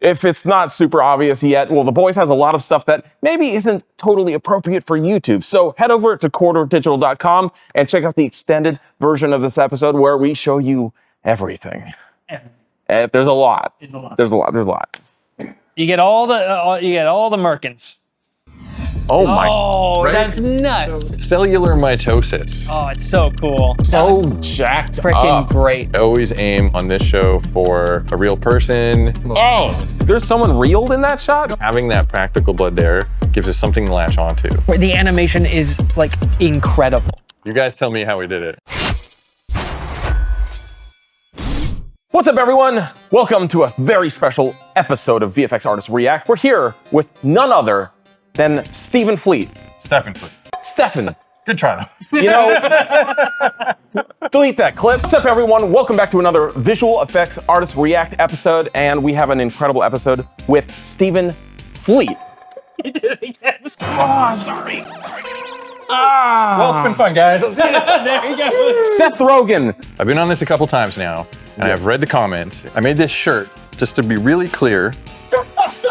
If it's not super obvious yet, well, The Boys has a lot of stuff that maybe isn't totally appropriate for YouTube. So head over to corridordigital.com and check out the extended version of this episode where we show you everything. There's a lot. There's a lot. You get all the merkins. Oh my! Oh, right? that's nuts! Cellular mitosis. Oh, it's so cool. So jacked Freaking up. great. I always aim on this show for a real person. Oh, there's someone reeled in that shot? Having that practical blood there gives us something to latch onto. The animation is like incredible. You guys tell me how we did it. What's up, everyone? Welcome to a very special episode of VFX Artists React. We're here with none other than Stephan Fleet. Stephan Fleet. Stephan. Good try though. You know, delete that clip. What's up, everyone? Welcome back to another Visual Effects Artists React episode, and we have an incredible episode with Stephan Fleet. You did it again. Oh, sorry. Well, it's been fun, guys. There you go. Seth Rogen. I've been on this a couple times now, and I've read the comments. I made this shirt just to be really clear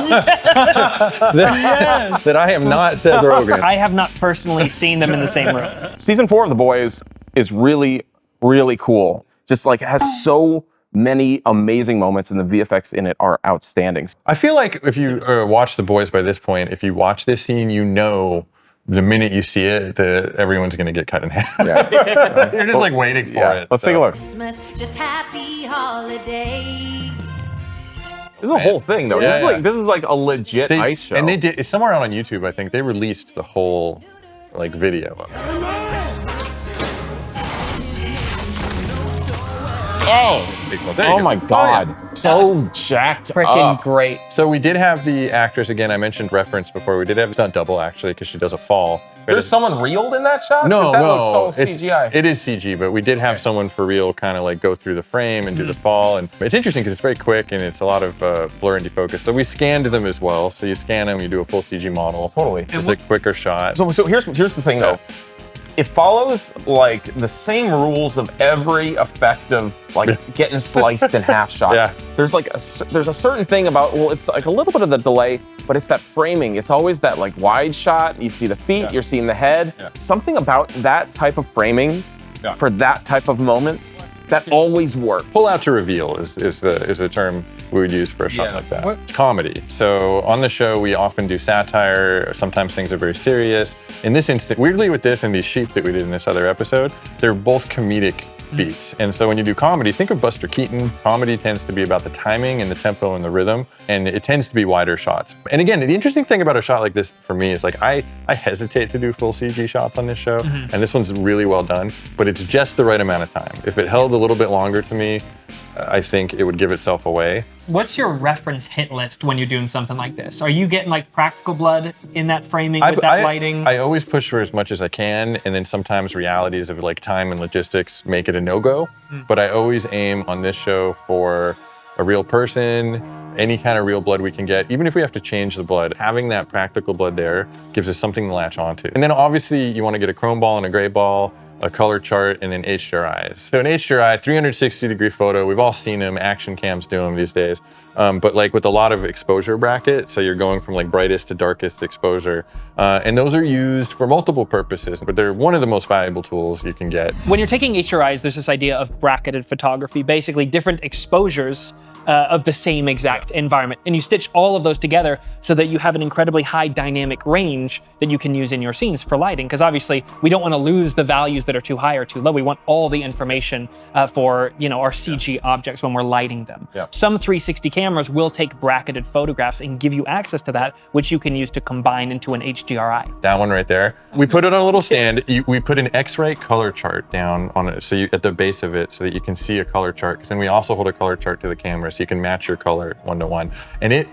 that I am not Seth Rogen. I have not personally seen them in the same room. Season 4 of The Boys is really, really cool. Just like it has so many amazing moments, and the VFX in it are outstanding. I feel like if you watch The Boys by this point, if you watch this scene, you know the minute you see it that everyone's going to get cut in half. Yeah. You're just like waiting for it. Let's take a look. Christmas, just happy holidays. This is a whole thing, though. Yeah, This is like a legit ice show. And they did, it's somewhere out on YouTube, I think, they released the whole like video of it. Oh my God. Oh, yeah. So jacked Freaking up. great. So we did have the actress, again, I mentioned reference before, we did have a stunt double actually, because she does a fall. There's someone reeled in that shot? No, that no, looks all CGI. it is CG, but we did have someone for real kind of like go through the frame and do the fall. And it's interesting because it's very quick and it's a lot of blur and defocus. So we scanned them as well. So you scan them, you do a full CG model. Totally. It's a quicker shot. So here's the thing, though. It follows like the same rules of every effective like getting sliced in half shot. Yeah. There's like there's a certain thing about, well, it's like a little bit of the delay, but it's that framing. It's always that like wide shot. You see the feet, you're seeing the head. Yeah. Something about that type of framing for that type of moment that always works. Pull out to reveal is the term we would use for a shot like that. It's comedy. So on the show, we often do satire. Sometimes things are very serious. In this instant, weirdly with this and these sheep that we did in this other episode, they're both comedic beats. And so when you do comedy, think of Buster Keaton. Comedy tends to be about the timing and the tempo and the rhythm, and it tends to be wider shots. And again, the interesting thing about a shot like this for me is like I hesitate to do full CG shots on this show, and this one's really well done, but it's just the right amount of time. If it held a little bit longer to me, I think it would give itself away. What's your reference hit list when you're doing something like this? Are you getting like practical blood in that framing with that lighting? I always push for as much as I can, and then sometimes realities of like time and logistics make it a no-go. But I always aim on this show for a real person, any kind of real blood we can get. Even if we have to change the blood, having that practical blood there gives us something to latch onto. And then obviously you want to get a chrome ball and a gray ball, a color chart, and then HDRIs. So an HDRI, 360-degree photo, we've all seen them, action cams do them these days. But like with a lot of exposure bracket, so you're going from like brightest to darkest exposure. And those are used for multiple purposes, but they're one of the most valuable tools you can get. When you're taking HDRIs, there's this idea of bracketed photography, basically different exposures of the same exact environment. And you stitch all of those together so that you have an incredibly high dynamic range that you can use in your scenes for lighting. Because obviously we don't want to lose the values that are too high or too low. We want all the information for our CG objects when we're lighting them. Some 360 cameras will take bracketed photographs and give you access to that, which you can use to combine into an HDRI. That one right there. We put it on a little stand. We put an X-ray color chart down on it, so at the base of it, so that you can see a color chart. Because then we also hold a color chart to the camera, so you can match your color one-to-one. And this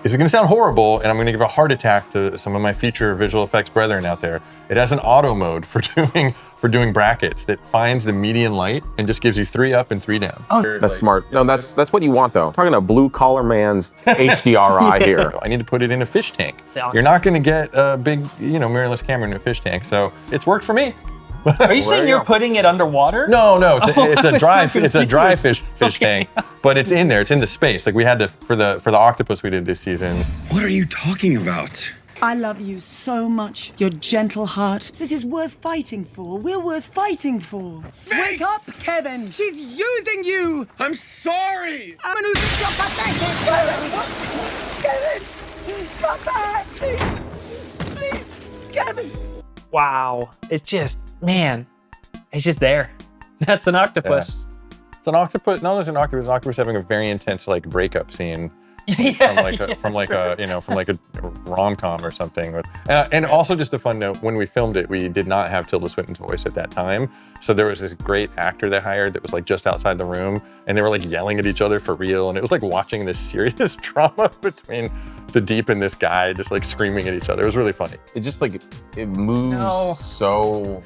is gonna sound horrible, and I'm gonna give a heart attack to some of my future visual effects brethren out there. It has an auto mode for doing brackets that finds the median light and just gives you 3 up and 3 down. Oh, that's smart. No, that's what you want, though. I'm talking a blue collar man's HDRI here. I need to put it in a fish tank. Yeah. You're not gonna get a big, mirrorless camera in a fish tank, so it's worked for me. Are you saying you're putting it underwater? No, it's a dry so fish tank. but it's in there. It's in the space. Like we had to for the octopus we did this season. What are you talking about? I love you so much, your gentle heart. This is worth fighting for. We're worth fighting for. Wake up, Kevin. She's using you. I'm sorry. I'm an using your pathetic. Kevin, come back, please. Please, Kevin. Wow. It's just, man, it's just there. That's an octopus. Yeah. It's an octopus. No, there's an octopus. An octopus having a very intense like breakup scene. From like a rom-com or something. And also just a fun note, when we filmed it, we did not have Tilda Swinton's voice at that time. So there was this great actor they hired that was like just outside the room, and they were like yelling at each other for real. And it was like watching this serious drama between the Deep and this guy just like screaming at each other. It was really funny. It just like, it moves so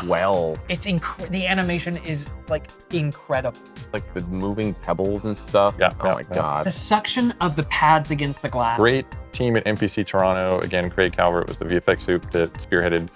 well. It's the animation is like incredible. Like the moving pebbles and stuff. Yeah, oh my God. The suction of the pads against the glass. Great team at NPC Toronto. Again, Craig Calvert was the VFX soup that spearheaded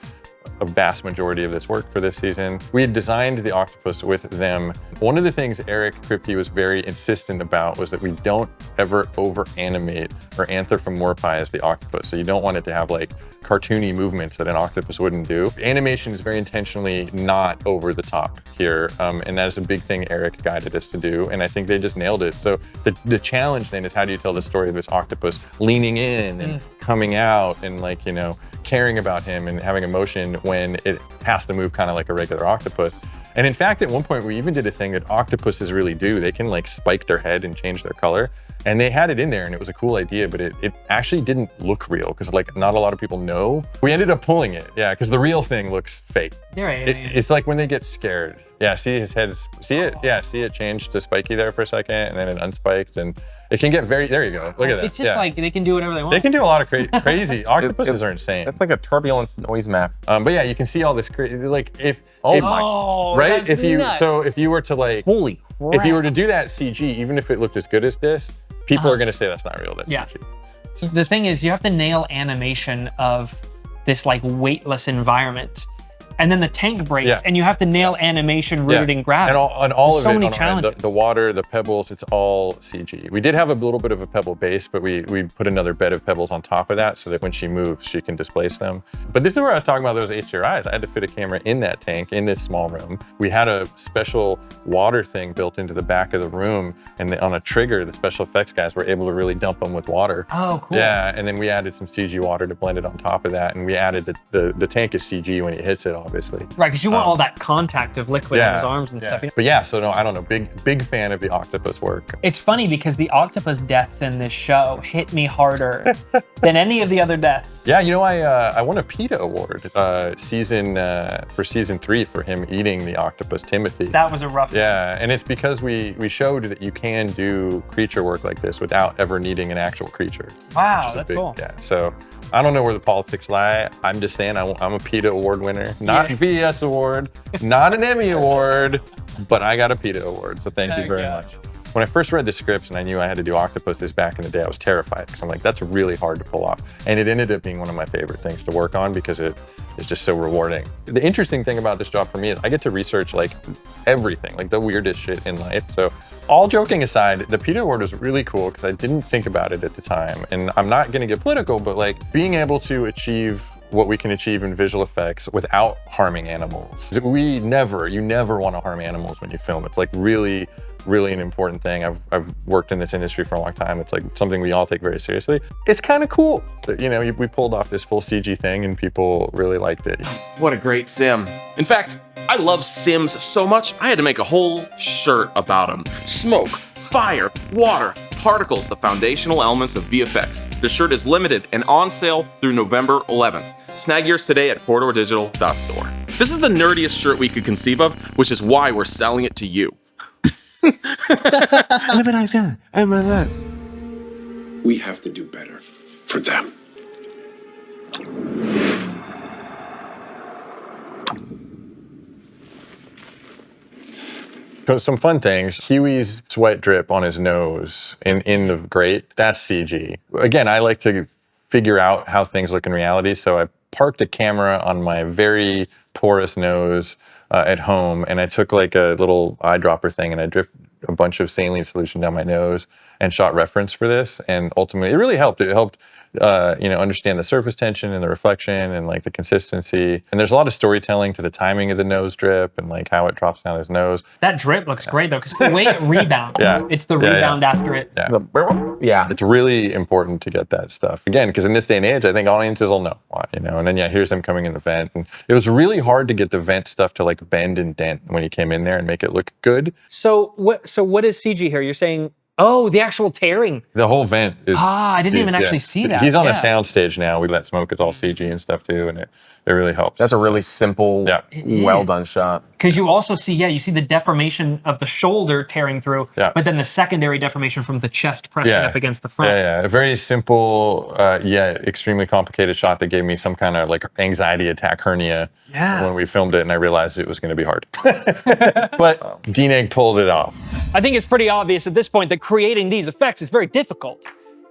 a vast majority of this work for this season. We had designed the octopus with them. One of the things Eric Kripke was very insistent about was that we don't ever over animate or anthropomorphize the octopus. So you don't want it to have like cartoony movements that an octopus wouldn't do. Animation is very intentionally not over the top here. And that is a big thing Eric guided us to do. And I think they just nailed it. So the challenge then is, how do you tell the story of this octopus leaning in and coming out and like, you know, caring about him and having emotion when it has to move kind of like a regular octopus. And in fact, at one point, we even did a thing that octopuses really do. They can like spike their head and change their color. And they had it in there and it was a cool idea, but it actually didn't look real because like not a lot of people know. We ended up pulling it, yeah, because the real thing looks fake. It's like when they get scared. Yeah, see his head, see it? Yeah, see it change to spiky there for a second and then it unspiked and it can get very, there you go, look at that. It's just like they can do whatever they want. They can do a lot of crazy, octopuses are insane. That's like a turbulence noise map. But yeah, you can see all this crazy, like if right? If you were to like, holy crap. If you were to do that CG, even if it looked as good as this, people are gonna say that's not real, that's CG. The thing is, you have to nail animation of this like weightless environment. And then the tank breaks, and you have to nail animation rooted in gravity. And all of so it, many challenges. The water, the pebbles, it's all CG. We did have a little bit of a pebble base, but we put another bed of pebbles on top of that so that when she moves, she can displace them. But this is where I was talking about those HDRIs. I had to fit a camera in that tank, in this small room. We had a special water thing built into the back of the room, and on a trigger, the special effects guys were able to really dump them with water. Oh, cool. Yeah, and then we added some CG water to blend it on top of that, and we added the tank is CG when it hits it, obviously. Right, because you want all that contact of liquid on his arms and stuff. But yeah, so no, I don't know, big fan of the octopus work. It's funny because the octopus deaths in this show hit me harder than any of the other deaths. Yeah, you know, I won a PETA award for season 3 for him eating the octopus Timothy. That was a rough one. Yeah, and it's because we showed that you can do creature work like this without ever needing an actual creature. Wow, that's cool. Yeah, so I don't know where the politics lie. I'm just saying I'm a PETA award winner, not VS award, not an Emmy award, but I got a PETA award, so thank you very much. When I first read the scripts and I knew I had to do octopuses back in the day, I was terrified because I'm like, that's really hard to pull off. And it ended up being one of my favorite things to work on because it is just so rewarding. The interesting thing about this job for me is I get to research like everything, like the weirdest shit in life. So all joking aside, the PETA award was really cool because I didn't think about it at the time. And I'm not gonna get political, but like being able to achieve what we can achieve in visual effects without harming animals. You never want to harm animals when you film. It's like really an important thing. I've worked in this industry for a long time. It's like something we all take very seriously. It's kind of cool that, you know, we pulled off this full CG thing and people really liked it. What a great sim. In fact, I love Sims so much, I had to make a whole shirt about them. Smoke, fire, water, particles, the foundational elements of VFX. The shirt is limited and on sale through November 11th. Snag yours today at corridordigital.store. This is the nerdiest shirt we could conceive of, which is why we're selling it to you. We have to do better for them. So some fun things. Huey's sweat drip on his nose in the grate, that's CG. Again, I like to figure out how things look in reality, so I parked a camera on my very porous nose at home, and I took like a little eyedropper thing and I dripped a bunch of saline solution down my nose and shot reference for this, and ultimately it really helped. It helped understand the surface tension and the reflection and like the consistency. And there's a lot of storytelling to the timing of the nose drip and like how it drops down his nose. That drip looks great though, because the way it rebounds, it's the rebound after it. Yeah. It's really important to get that stuff. Again, because in this day and age, I think audiences will know, and then here's him coming in the vent. And it was really hard to get the vent stuff to like bend and dent when he came in there and make it look good. So what is CG here? You're saying, oh, the actual tearing. The whole vent is. I didn't even actually see that. He's on a sound stage now. We let smoke. It's all CG and stuff too, and it really helps. That's a really simple, well done shot. Because you also see, you see the deformation of the shoulder tearing through, but then the secondary deformation from the chest pressing up against the front. A very simple, extremely complicated shot that gave me some kind of like anxiety attack hernia when we filmed it, and I realized it was going to be hard. But D-Neg pulled it off. I think it's pretty obvious at this point that creating these effects is very difficult.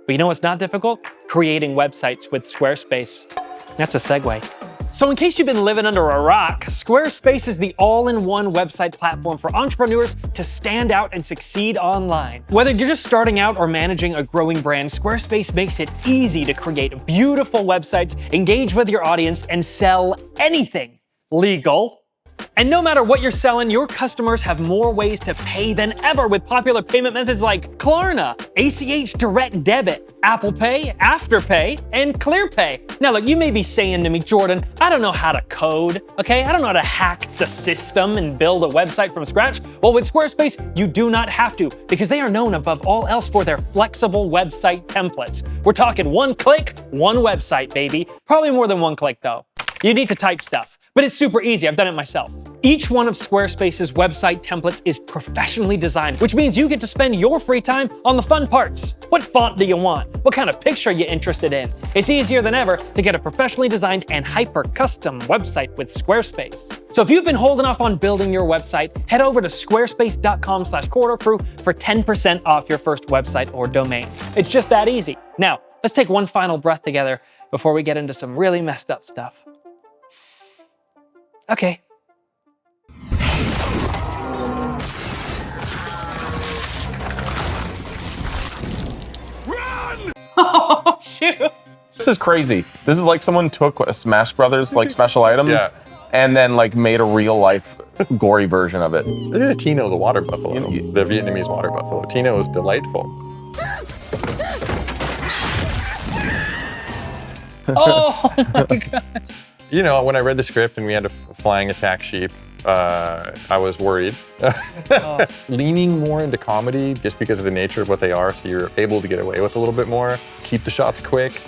But you know what's not difficult? Creating websites with Squarespace. That's a segue. So in case you've been living under a rock, Squarespace is the all-in-one website platform for entrepreneurs to stand out and succeed online. Whether you're just starting out or managing a growing brand, Squarespace makes it easy to create beautiful websites, engage with your audience, and sell anything legal. And no matter what you're selling, your customers have more ways to pay than ever with popular payment methods like Klarna, ACH Direct Debit, Apple Pay, Afterpay, and ClearPay. Now look, you may be saying to me, Jordan, I don't know how to code, okay? I don't know how to hack the system and build a website from scratch. Well, with Squarespace, you do not have to, because they are known above all else for their flexible website templates. We're talking one click, one website, baby. Probably more than one click though. You need to type stuff. But it's super easy, I've done it myself. Each one of Squarespace's website templates is professionally designed, which means you get to spend your free time on the fun parts. What font do you want? What kind of picture are you interested in? It's easier than ever to get a professionally designed and hyper-custom website with Squarespace. So if you've been holding off on building your website, head over to squarespace.com/corridorcrew for 10% off your first website or domain. It's just that easy. Now, let's take one final breath together before we get into some really messed up stuff. Okay. Run! Oh, shoot. This is crazy. This is like someone took a Smash Brothers like special item and then like made a real life gory version of it. Look at Tino, the water buffalo, the Vietnamese water buffalo. Tino is delightful. Oh my gosh. You know, when I read the script and we had a flying attack sheep, I was worried. Leaning more into comedy just because of the nature of what they are, so you're able to get away with a little bit more. Keep the shots quick,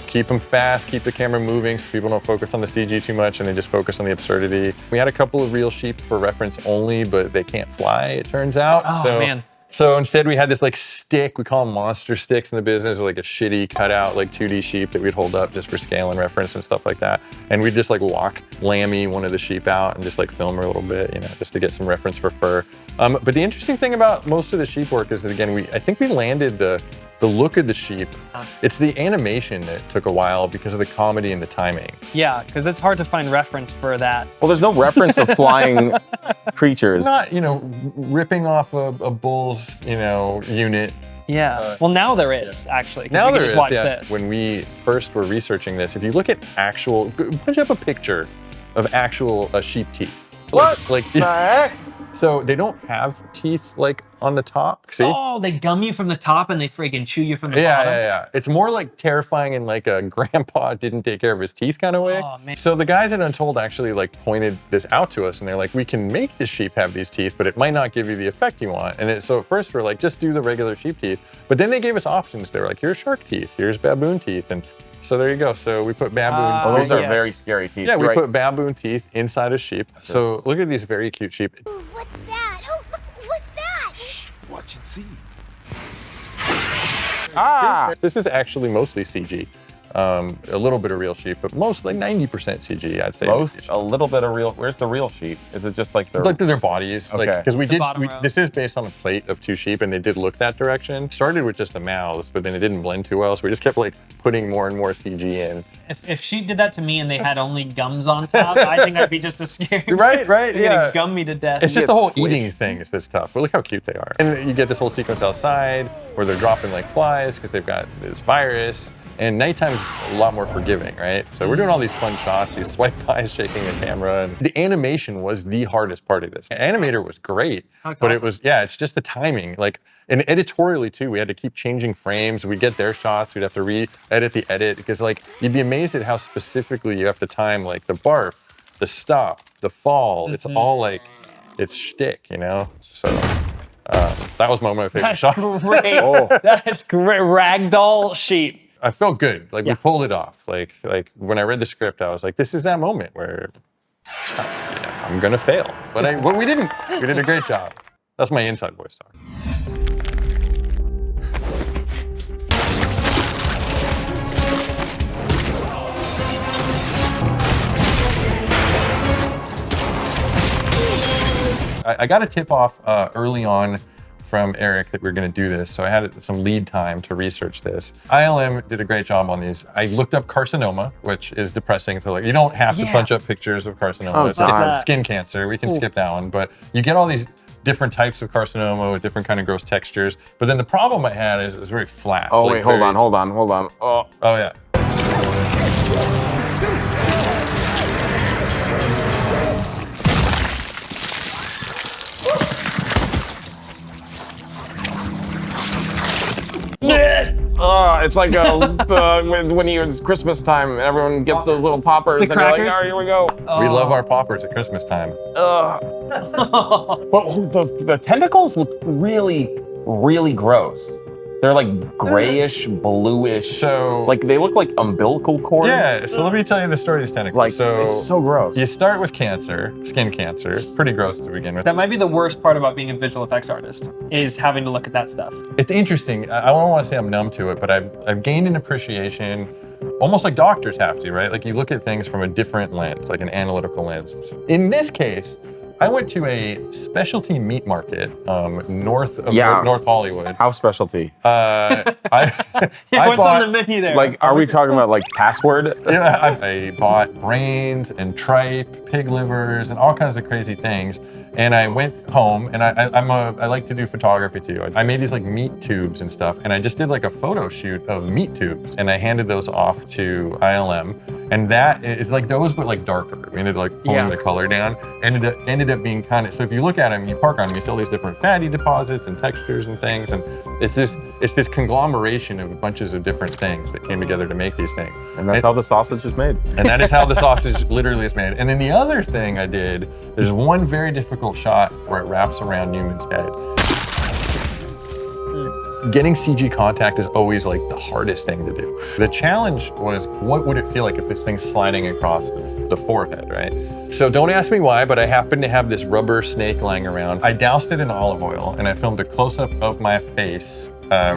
keep them fast, keep the camera moving so people don't focus on the CG too much and they just focus on the absurdity. We had a couple of real sheep for reference only, but they can't fly, it turns out. Oh, man. So instead we had this like stick, we call them monster sticks in the business, or like a shitty cutout like 2D sheep that we'd hold up just for scale and reference and stuff like that. And we'd just like walk Lammy, one of the sheep, out and just like film her a little bit, you know, just to get some reference for fur. But the interesting thing about most of the sheep work is that, again, I think we landed the look of the sheep. It's the animation that took a while because of the comedy and the timing. Yeah, because it's hard to find reference for that. Well, there's no reference of flying creatures. Not, you know, ripping off a bull's, you know, unit. Yeah, well now there is, actually. Now there is, watch yeah. this. When we first were researching this, if you look at actual, punch up a picture of actual sheep teeth. What? Like, the heck? So they don't have teeth like on the top, see? Oh, they gum you from the top and they friggin' chew you from the bottom? Yeah. It's more like terrifying in like a grandpa didn't take care of his teeth kind of way. Oh, man. So the guys at Untold actually like pointed this out to us and they're like, we can make the sheep have these teeth, but it might not give you the effect you want. And so at first we're like, just do the regular sheep teeth. But then they gave us options. They were like, here's shark teeth, here's baboon teeth. And so there you go. So we put baboon. Oh, those are very scary teeth. Yeah, we put baboon teeth inside a sheep. Sure. So look at these very cute sheep. Ooh, what's that? Oh, look, what's that? Shh, watch and see. Ah! This is actually mostly CG. a little bit of real sheet, but mostly 90% CG, I'd say. A little bit of real. Where's the real sheet? Is it just like the? Like their bodies, like Okay. because bottom row. this is based on a plate of 2 sheep, and they did look that direction. Started with just the mouths, but then it didn't blend too well, so we just kept like putting more and more CG in. If she did that to me and they had only gums on top, I think I'd be just as scared. Right, They're yeah. gonna gum me to death. It's just get the whole squished. eating thing is this tough, but look how cute they are. And you get this whole sequence outside where they're dropping like flies because they've got this virus. And nighttime's a lot more forgiving, right? So we're doing all these fun shots, these swipe eyes shaking the camera. And the animation was the hardest part of this. The animator was great, but it was, it's just the timing. Like, and editorially too, we had to keep changing frames. We'd get their shots, we'd have to re-edit the edit because like, you'd be amazed at how specifically you have to time like the barf, the stop, the fall. It's all like, it's shtick, you know? So that was one of my favorite That's shots. great. That's great. Ragdoll sheet. I felt good. Like we pulled it off. Like when I read the script, I was like, this is that moment where I'm gonna fail. But we didn't. We did a great job. That's my inside voice talk. I got a tip off early on from Eric that we are going to do this, so I had some lead time to research this. ILM did a great job on these. I looked up carcinoma, which is depressing. So like, you don't have to punch up pictures of carcinoma. Oh, It's God. skin cancer. We can skip that one, but you get all these different types of carcinoma with different kind of gross textures. But then the problem I had is it was very flat. Oh like wait, hold very- on. Oh, Oh yeah. it's like when it's Christmas time and everyone gets those little poppers The and you're like, crackers? oh, here we go. We love our poppers at Christmas time. But the tentacles look really, really gross. They're like grayish, bluish. So Like they look like umbilical cords. yeah, so let me tell you the story of these tentacles. Like so it's so gross. you start with cancer, skin cancer, pretty gross to begin with. That might be the worst part about being a visual effects artist, is having to look at that stuff. It's interesting. I don't want to say I'm numb to it, but I've gained an appreciation, almost like doctors have to, right? Like you look at things from a different lens, like an analytical lens. In this case, I went to a specialty meat market north of North Hollywood. House specialty. What's on the menu there? Like, are we talking about like password? Yeah, I bought brains and tripe, pig livers, and all kinds of crazy things. And I went home, and I like to do photography too. I made these like meat tubes and stuff, and I just did like a photo shoot of meat tubes, and I handed those off to ILM. And that is like those, but like darker. We ended up like pulling the color down. Ended up being kind of, so if you look at them, you park on them, you see all these different fatty deposits and textures and things. And it's this conglomeration of bunches of different things that came together to make these things. And that's how the sausage is made. And that is how the sausage literally is made. And then the other thing I did, there's one very difficult shot where it wraps around Newman's head. Getting CG contact is always like the hardest thing to do. The challenge was, what would it feel like if this thing's sliding across the forehead, right? So don't ask me why, but I happened to have this rubber snake lying around. I doused it in olive oil and I filmed a close-up of my face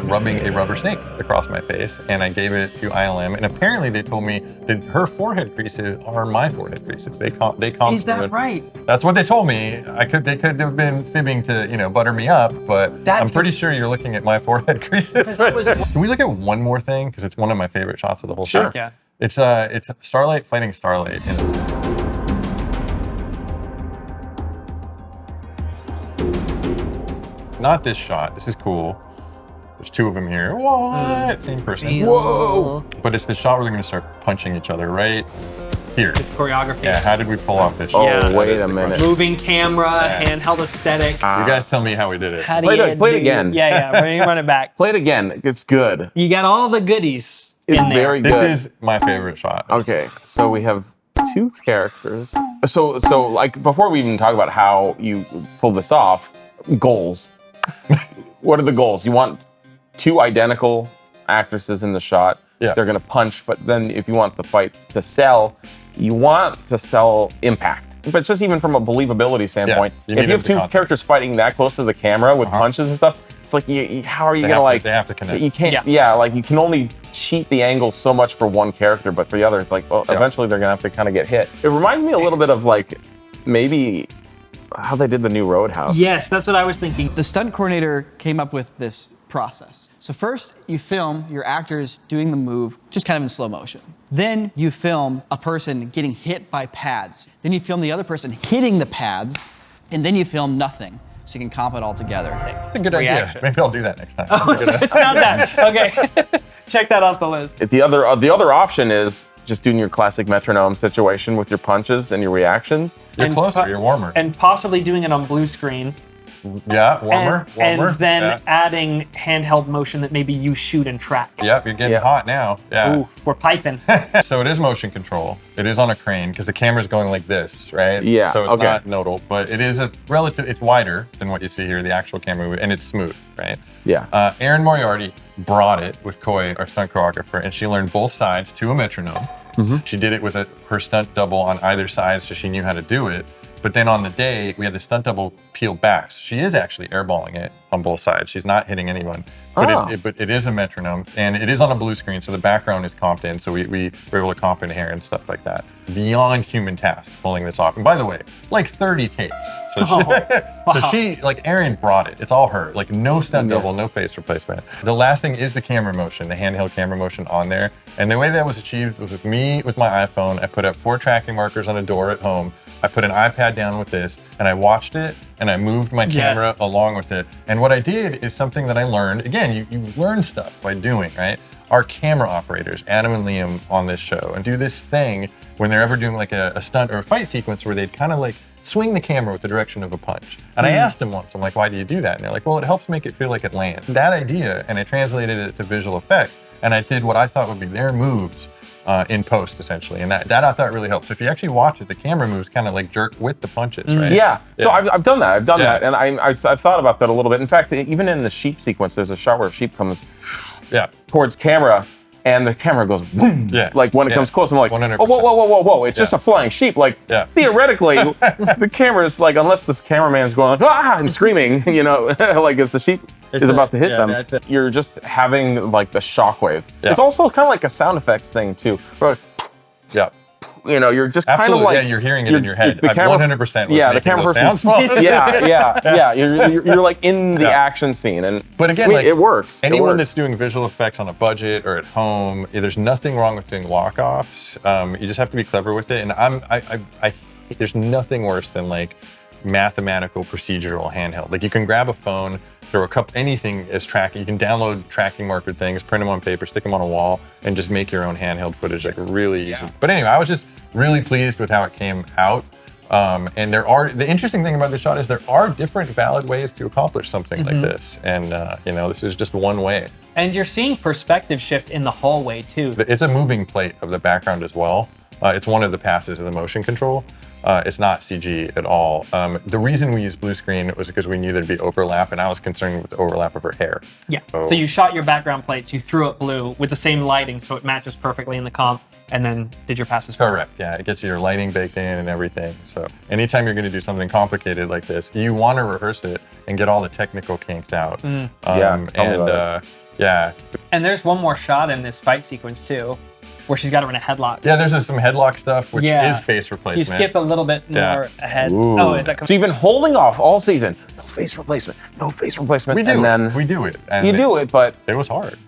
rubbing a rubber snake across my face, and I gave it to ILM, and apparently they told me that her forehead creases are my forehead creases. They Is that right? That's what they told me. They could have been fibbing to, butter me up, but I'm pretty sure you're looking at my forehead creases. Can we look at one more thing? Because it's one of my favorite shots of the whole show. Yeah. It's Starlight fighting Starlight. Not this shot. This is cool. There's 2 of them here. What? Same person. Whoa. But it's the shot where they're gonna start punching each other right here. It's choreography. Yeah, how did we pull off this Oh, shot? Yeah. wait a minute. Moving camera, Yeah. handheld aesthetic. You guys tell me how we did it. How do Play you it- play it do- again. Yeah, run it back. Play it again. It's good. You got all the goodies It's in there. very good. This is my favorite shot. Okay, so we have 2 characters. So like before we even talk about how you pull this off, goals. What are the goals? You want 2 identical actresses in the shot. Yeah. They're gonna punch, but then if you want the fight to sell, you want to sell impact. But it's just even from a believability standpoint. you If need you have them to 2 contact. characters fighting that close to the camera with punches and stuff, it's like, how are you gonna like? They have to connect. You can't. Yeah. Yeah, like you can only cheat the angle so much for one character, but for the other, it's like, well, eventually they're gonna have to kind of get hit. It reminds me a little bit of like maybe how they did the new Roadhouse. Yes, that's what I was thinking. The stunt coordinator came up with this process. So first, you film your actors doing the move, just kind of in slow motion. Then you film a person getting hit by pads. Then you film the other person hitting the pads, and then you film nothing, so you can comp it all together. That's a good Reaction. idea. Maybe I'll do that next time. Oh, so it's not that. Okay. Check that off the list. The other option is just doing your classic metronome situation with your punches and your reactions. You're closer, you're warmer. And possibly doing it on blue screen. Yeah, warmer. And then adding handheld motion that maybe you shoot and track. Yep, you're getting hot now. Yeah. Ooh, we're piping. So it is motion control. It is on a crane because the camera's going like this, right? Yeah, So it's okay. not nodal, but it is it's wider than what you see here, the actual camera, and it's smooth, right? Yeah. Erin Moriarty brought it with Koi, our stunt choreographer, and she learned both sides to a metronome. She did it with her stunt double on either side, so she knew how to do it. But then on the day, we had the stunt double peeled back. So she is actually airballing it on both sides. She's not hitting anyone. But, but it is a metronome, and it is on a blue screen, so the background is comped in, so we were able to comp in hair and stuff like that. Beyond human task, pulling this off. And by the way, like 30 takes. So she, like Erin brought it. It's all her. Like no stunt double, no face replacement. The last thing is the camera motion, the handheld camera motion on there. And the way that was achieved was with me, with my iPhone. I put up 4 tracking markers on a door at home. I put an iPad down with this, and I watched it, and I moved my camera along with it. And what I did is something that I learned. Again, you learn stuff by doing, right? Our camera operators, Adam and Liam on this show, and do this thing when they're ever doing like a stunt or a fight sequence where they'd kind of like swing the camera with the direction of a punch. And I asked them once, I'm like, why do you do that? And they're like, well, it helps make it feel like it lands. That idea, and I translated it to visual effects, and I did what I thought would be their moves in post, essentially. And that I thought really helped. So if you actually watch it, the camera moves kind of like jerk with the punches, right? Yeah. So I've done that. I've done Yeah. that. And I've thought about that a little bit. In fact, even in the sheep sequence, there's a shot where a sheep comes towards camera, and the camera goes boom. Yeah. Like when it comes close, I'm like, 100%. oh, whoa. It's just a flying sheep. Like theoretically, the camera is like, unless this cameraman's going and screaming, you know, like as the sheep is about to hit them, you're just having like the shockwave. Yeah. It's also kind of like a sound effects thing too. Where, Yeah. you know, you're just Absolutely, kind of like, yeah, you're hearing it in your head. The I camera, 100% was yeah, the making camera those person's, sounds. yeah. You're like in the action scene, and But again, I mean, like it works. Anyone that's doing visual effects on a budget or at home, there's nothing wrong with doing walk-offs. You just have to be clever with it. And I there's nothing worse than like mathematical procedural handheld. Like you can grab a phone, throw anything as tracking. You can download tracking marker things, print them on paper, stick them on a wall, and just make your own handheld footage like really easy. But anyway, I was just really pleased with how it came out. And the interesting thing about this shot is there are different valid ways to accomplish something like this. And you know, this is just one way. And you're seeing perspective shift in the hallway too. It's a moving plate of the background as well. It's one of the passes of the motion control. It's not CG at all. The reason we used blue screen was because we knew there'd be overlap, and I was concerned with the overlap of her hair. Yeah. So you shot your background plates, you threw it blue with the same lighting, so it matches perfectly in the comp, and then did your passes. Correct. Yeah, it gets your lighting baked in and everything. So anytime you're going to do something complicated like this, you want to rehearse it and get all the technical kinks out. Yeah. And there's one more shot in this fight sequence too, where she's got her in a headlock. Yeah, there's just some headlock stuff, which is face replacement. You skipped a little bit more ahead. Ooh. Oh, is that coming? So you've been holding off all season. No face replacement. No face replacement. We do. And then we do it. And you do it, but it was hard.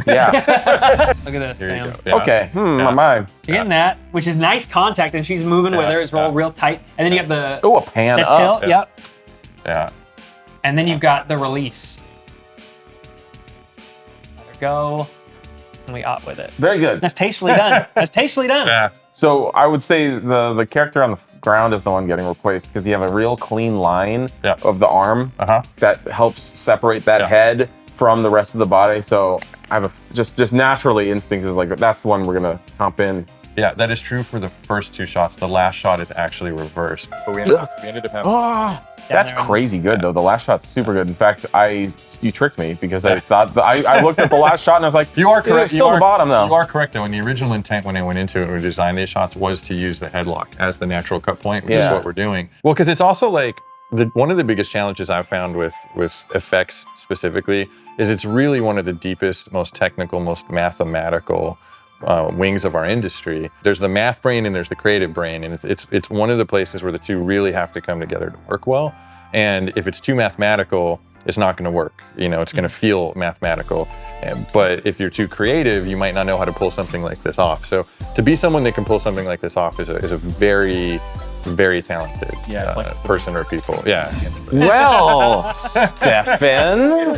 yeah. Look at this, Here you Sam. go. Yeah. Okay. My mind. You're getting that, which is nice contact, and she's moving with her. It's roll real tight, and then you got the Oh, a pan the up. tilt. Yep. Yeah. And then you've got the release. Let her go, and we op with it. Very good. That's tastefully done. That's tastefully done. Yeah. So I would say the character on the ground is the one getting replaced because you have a real clean line of the arm that helps separate that head from the rest of the body. So I have just naturally instinct is like that's the one we're gonna comp in. Yeah, that is true for the first 2 shots. The last shot is actually reversed. But we ended up having. Oh, that's crazy good though. The last shot's super good. In fact, you tricked me because I thought I looked at the last shot and I was like, You are correct. It's still the bottom though. You are correct though. And the original intent when I went into it and we designed these shots was to use the headlock as the natural cut point, which is what we're doing. Well, because it's also like One of the biggest challenges I've found with effects specifically is it's really one of the deepest, most technical, most mathematical wings of our industry. There's the math brain and there's the creative brain, and it's one of the places where the two really have to come together to work well. And if it's too mathematical, it's not going to work. You know, it's going to feel mathematical. But if you're too creative, you might not know how to pull something like this off. So to be someone that can pull something like this off is a very, very talented person or people. Yeah. Well, Stephan.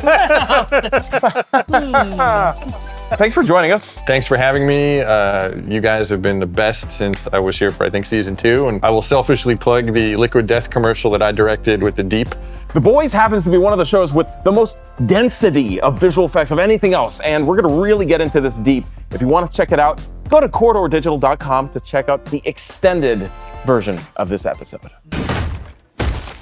Thanks for joining us. Thanks for having me. You guys have been the best since I was here for, I think, season 2. And I will selfishly plug the Liquid Death commercial that I directed with the Deep. The Boys happens to be one of the shows with the most density of visual effects of anything else, and we're gonna really get into this deep. If you wanna check it out, go to corridordigital.com to check out the extended version of this episode.